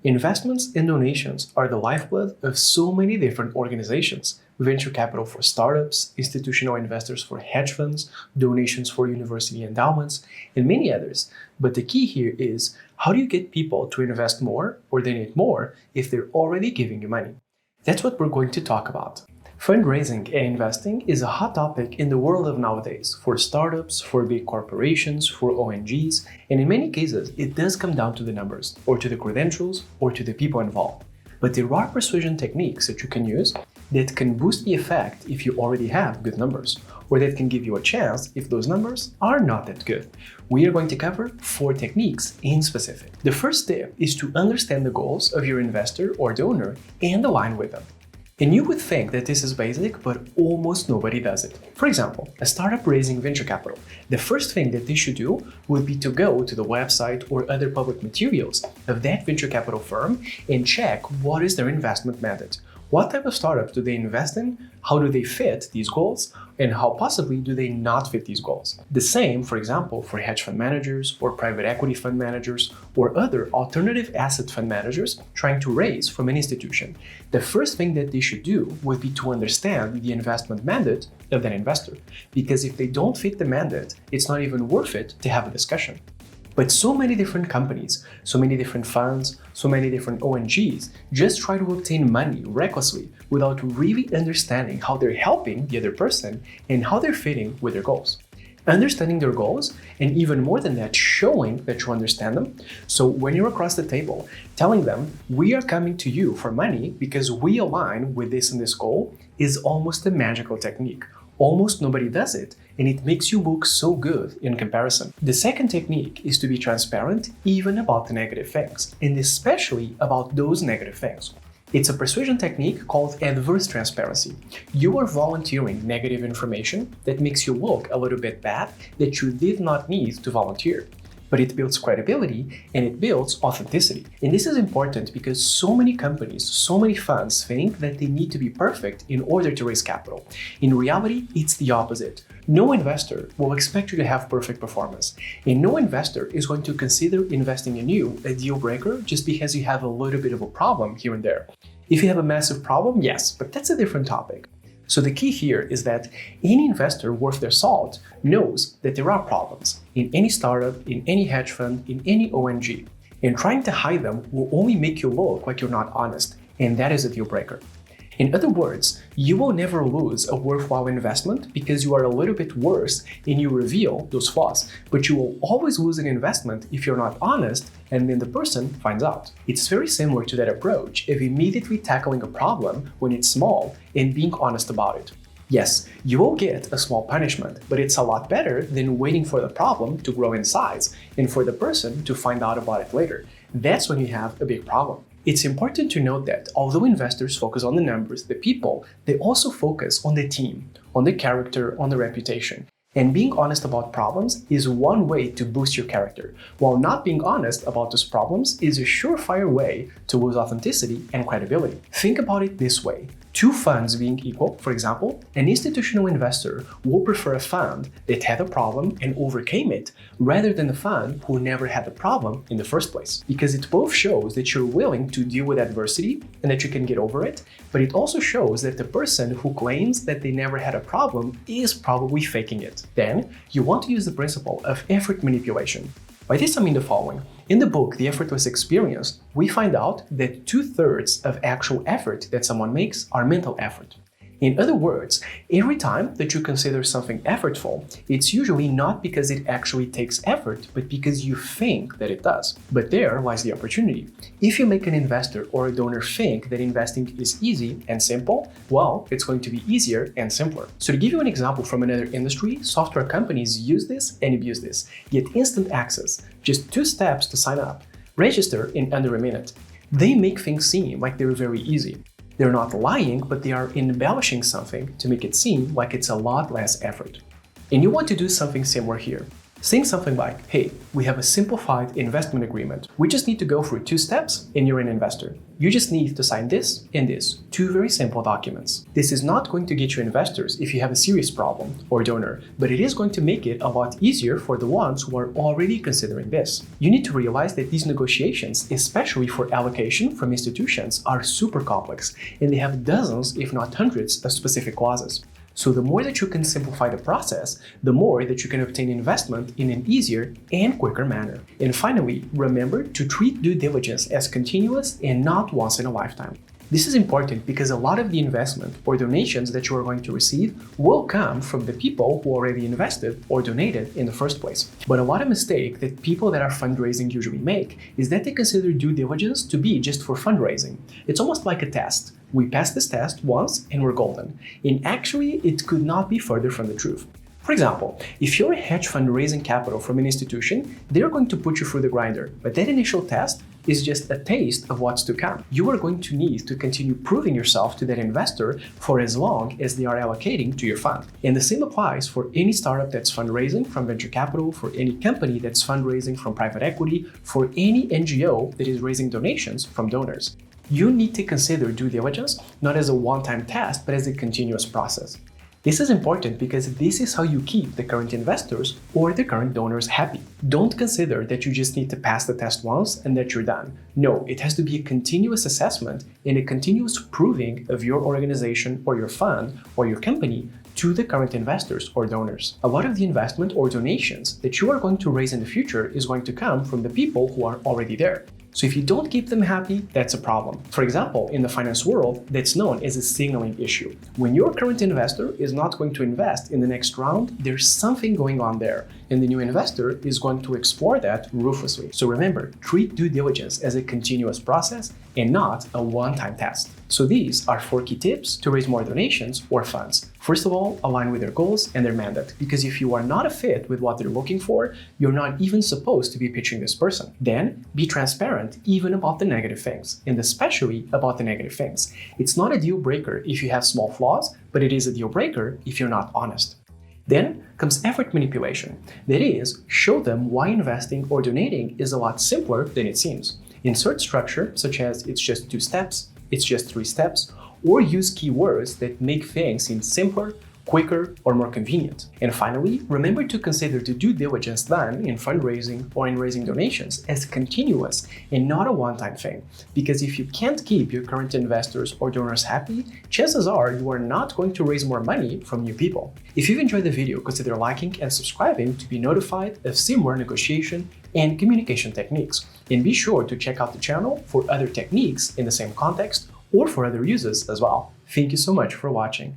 Investments and donations are the lifeblood of so many different organizations. Venture capital for startups, institutional investors for hedge funds, donations for university endowments, and many others. But the key here is, how do you get people to invest more or donate more if they're already giving you money? That's what we're going to talk about. Fundraising and investing is a hot topic in the world of nowadays for startups, for big corporations, for ONGs, and in many cases, it does come down to the numbers, or to the credentials, or to the people involved. But there are persuasion techniques that you can use that can boost the effect if you already have good numbers, or that can give you a chance if those numbers are not that good. We are going to cover 4 techniques in specific. The first step is to understand the goals of your investor or donor and align with them. And you would think that this is basic, but almost nobody does it. For example, a startup raising venture capital. The first thing that they should do would be to go to the website or other public materials of that venture capital firm and check what is their investment mandate. What type of startups do they invest in? How do they fit these goals? And how possibly do they not fit these goals? The same, for example, for hedge fund managers or private equity fund managers or other alternative asset fund managers trying to raise from an institution. The first thing that they should do would be to understand the investment mandate of that investor. Because if they don't fit the mandate, it's not even worth it to have a discussion. But so many different companies, so many different funds, so many different ONGs just try to obtain money recklessly without really understanding how they're helping the other person and how they're fitting with their goals. Understanding their goals, and even more than that, showing that you understand them. So when you're across the table, telling them, we are coming to you for money because we align with this and this goal is almost a magical technique. Almost nobody does it, and it makes you look so good in comparison. The second technique is to be transparent even about the negative things, and especially about those negative things. It's a persuasion technique called adverse transparency. You are volunteering negative information that makes you look a little bit bad that you did not need to volunteer. But it builds credibility and it builds authenticity. And this is important because so many companies, so many funds think that they need to be perfect in order to raise capital. In reality, it's the opposite. No investor will expect you to have perfect performance, and no investor is going to consider investing in you a deal breaker just because you have a little bit of a problem here and there. If you have a massive problem, yes, but that's a different topic. So the key here is that any investor worth their salt knows that there are problems in any startup, in any hedge fund, in any ONG. And trying to hide them will only make you look like you're not honest, and that is a deal breaker. In other words, you will never lose a worthwhile investment because you are a little bit worse and you reveal those flaws, but you will always lose an investment if you're not honest and then the person finds out. It's very similar to that approach of immediately tackling a problem when it's small and being honest about it. Yes, you will get a small punishment, but it's a lot better than waiting for the problem to grow in size and for the person to find out about it later. That's when you have a big problem. It's important to note that although investors focus on the numbers, the people, they also focus on the team, on the character, on the reputation. And being honest about problems is one way to boost your character, while not being honest about those problems is a surefire way to lose authenticity and credibility. Think about it this way. 2 funds being equal, for example, an institutional investor will prefer a fund that had a problem and overcame it rather than a fund who never had the problem in the first place. Because it both shows that you're willing to deal with adversity and that you can get over it, but it also shows that the person who claims that they never had a problem is probably faking it. Then, you want to use the principle of effort manipulation. By this I mean the following. In the book, The Effortless Experience, we find out that 2/3 of actual effort that someone makes are mental effort. In other words, every time that you consider something effortful, it's usually not because it actually takes effort, but because you think that it does. But there lies the opportunity. If you make an investor or a donor think that investing is easy and simple, well, it's going to be easier and simpler. So to give you an example from another industry, software companies use this and abuse this. Get instant access, just 2 steps to sign up, register in under a minute. They make things seem like they're very easy. They're not lying, but they are embellishing something to make it seem like it's a lot less effort. And you want to do something similar here. Saying something like, hey, we have a simplified investment agreement. We just need to go through 2 steps and you're an investor. You just need to sign this and this, 2 very simple documents. This is not going to get you investors if you have a serious problem or donor, but it is going to make it a lot easier for the ones who are already considering this. You need to realize that these negotiations, especially for allocation from institutions, are super complex, and they have dozens, if not hundreds, of specific clauses. So the more that you can simplify the process, the more that you can obtain investment in an easier and quicker manner. And finally, remember to treat due diligence as continuous and not once in a lifetime. This is important because a lot of the investment or donations that you are going to receive will come from the people who already invested or donated in the first place. But a lot of mistake that people that are fundraising usually make is that they consider due diligence to be just for fundraising. It's almost like a test. We pass this test once and we're golden. And actually, it could not be further from the truth. For example, if you're a hedge fund raising capital from an institution, they're going to put you through the grinder, but that initial test is just a taste of what's to come. You are going to need to continue proving yourself to that investor for as long as they are allocating to your fund. And the same applies for any startup that's fundraising from venture capital, for any company that's fundraising from private equity, for any NGO that is raising donations from donors. You need to consider due diligence not as a one-time task, but as a continuous process. This is important because this is how you keep the current investors or the current donors happy. Don't consider that you just need to pass the test once and that you're done. No, it has to be a continuous assessment and a continuous proving of your organization or your fund or your company to the current investors or donors. A lot of the investment or donations that you are going to raise in the future is going to come from the people who are already there. So if you don't keep them happy, that's a problem. For example, in the finance world, that's known as a signaling issue. When your current investor is not going to invest in the next round, there's something going on there, and the new investor is going to explore that ruthlessly. So remember, treat due diligence as a continuous process and not a one-time test. So these are 4 key tips to raise more donations or funds. First of all, align with their goals and their mandate, because if you are not a fit with what they're looking for, you're not even supposed to be pitching this person. Then, be transparent even about the negative things, and especially about the negative things. It's not a deal breaker if you have small flaws, but it is a deal breaker if you're not honest. Then comes effort manipulation. That is, show them why investing or donating is a lot simpler than it seems. Insert structure such as it's just 2 steps, it's just 3 steps, or use keywords that make things seem simpler, quicker, or more convenient. And finally, remember to consider the due diligence done in fundraising or in raising donations as continuous and not a one-time thing. Because if you can't keep your current investors or donors happy, chances are you are not going to raise more money from new people. If you've enjoyed the video, consider liking and subscribing to be notified of similar negotiation and communication techniques. And be sure to check out the channel for other techniques in the same context or for other uses as well. Thank you so much for watching.